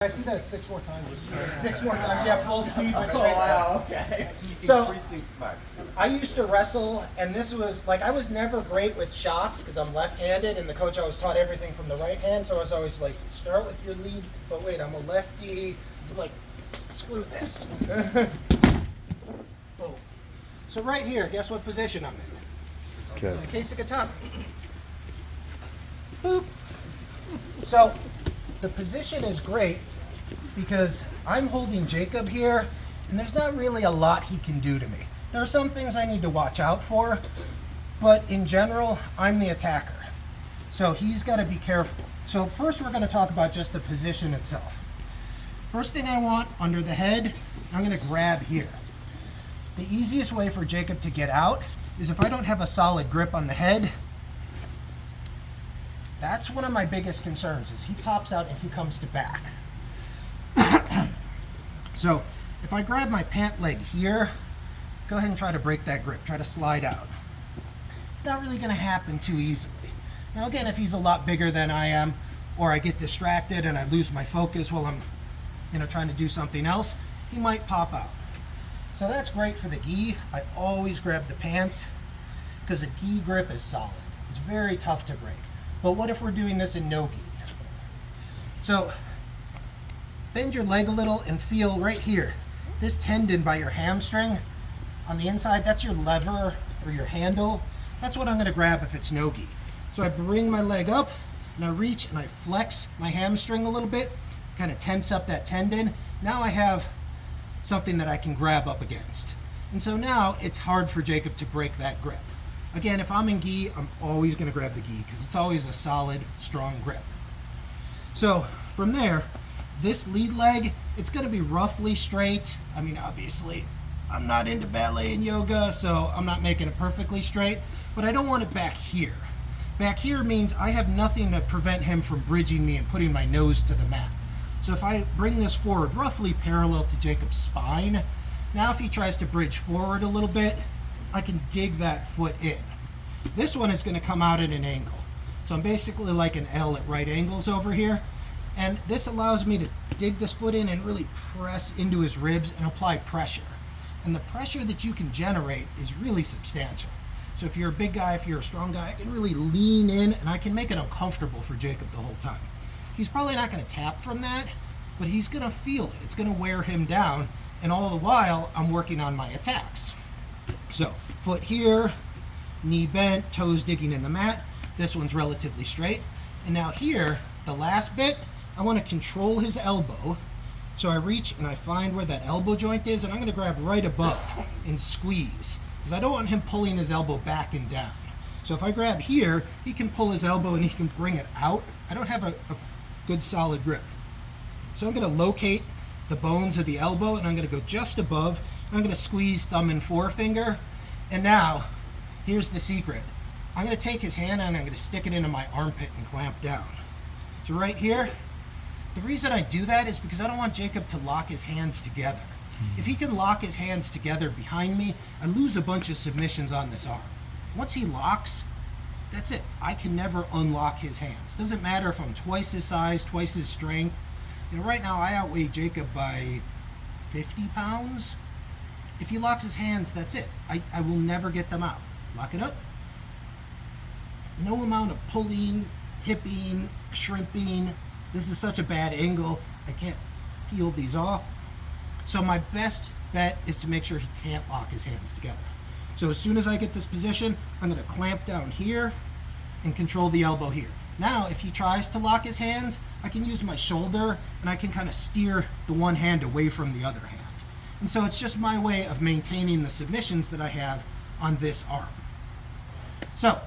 I see that 6 more times. 6 more times, yeah, full speed with strength. Wow, okay. So, Increasing specs. I used to wrestle, and this was, like, I was never great with shots because I'm left-handed, and the coach always taught everything from the right hand, so I was always like, start with your lead, but wait, I'm a lefty, I'm like, screw this. Boom. So right here, guess what position I'm in? Kiss. Keisakatana. Boop. So, the position is great because I'm holding Jacob here, and there's not really a lot he can do to me. There are some things I need to watch out for, but in general, I'm the attacker. So he's got to be careful. So first we're going to talk about just the position itself. First thing I want under the head, I'm going to grab here. The easiest way for Jacob to get out is if I don't have a solid grip on the head. That's one of my biggest concerns, is he pops out and he comes to back. So if I grab my pant leg here, go ahead and try to break that grip, try to slide out. It's not really gonna happen too easily. Now again, if he's a lot bigger than I am, or I get distracted and I lose my focus while I'm trying to do something else, he might pop out. So that's great for the gi. I always grab the pants because a gi grip is solid. It's very tough to break. But what if we're doing this in no gi? So bend your leg a little and feel right here. This tendon by your hamstring on the inside, that's your lever or your handle. That's what I'm gonna grab if it's no gi. So I bring my leg up and I reach and I flex my hamstring a little bit, kind of tense up that tendon. Now I have something that I can grab up against. And so now it's hard for Jacob to break that grip. Again, if I'm in gi, I'm always going to grab the gi because it's always a solid, strong grip. So from there, this lead leg, it's going to be roughly straight. I mean, obviously, I'm not into ballet and yoga, so I'm not making it perfectly straight, but I don't want it back here. Back here means I have nothing to prevent him from bridging me and putting my nose to the mat. So if I bring this forward roughly parallel to Jacob's spine, now if he tries to bridge forward a little bit, I can dig that foot in. This one is going to come out at an angle. So I'm basically like an L at right angles over here. And this allows me to dig this foot in and really press into his ribs and apply pressure. And the pressure that you can generate is really substantial. So if you're a big guy, if you're a strong guy, I can really lean in and I can make it uncomfortable for Jacob the whole time. He's probably not going to tap from that, but he's going to feel it. It's going to wear him down. And all the while, I'm working on my attacks. So, foot here, knee bent, toes digging in the mat. This one's relatively straight. And now here, the last bit, I want to control his elbow. So I reach and I find where that elbow joint is, and I'm going to grab right above and squeeze. Because I don't want him pulling his elbow back and down. So if I grab here, he can pull his elbow and he can bring it out. I don't have a good solid grip. So I'm going to locate the bones of the elbow, and I'm going to go just above. I'm going to squeeze thumb and forefinger. And now, here's the secret. I'm going to take his hand and I'm going to stick it into my armpit and clamp down. So right here, the reason I do that is because I don't want Jacob to lock his hands together. If he can lock his hands together behind me, I lose a bunch of submissions on this arm. Once he locks, that's it. I can never unlock his hands. Doesn't matter if I'm twice his size, twice his strength. Right now I outweigh Jacob by 50 pounds. If he locks his hands, that's it. I will never get them out. Lock it up. No amount of pulling, hipping, shrimping. This is such a bad angle. I can't peel these off. So my best bet is to make sure he can't lock his hands together. So as soon as I get this position, I'm going to clamp down here and control the elbow here. Now, if he tries to lock his hands, I can use my shoulder and I can kind of steer the one hand away from the other hand. And so it's just my way of maintaining the submissions that I have on this arm. So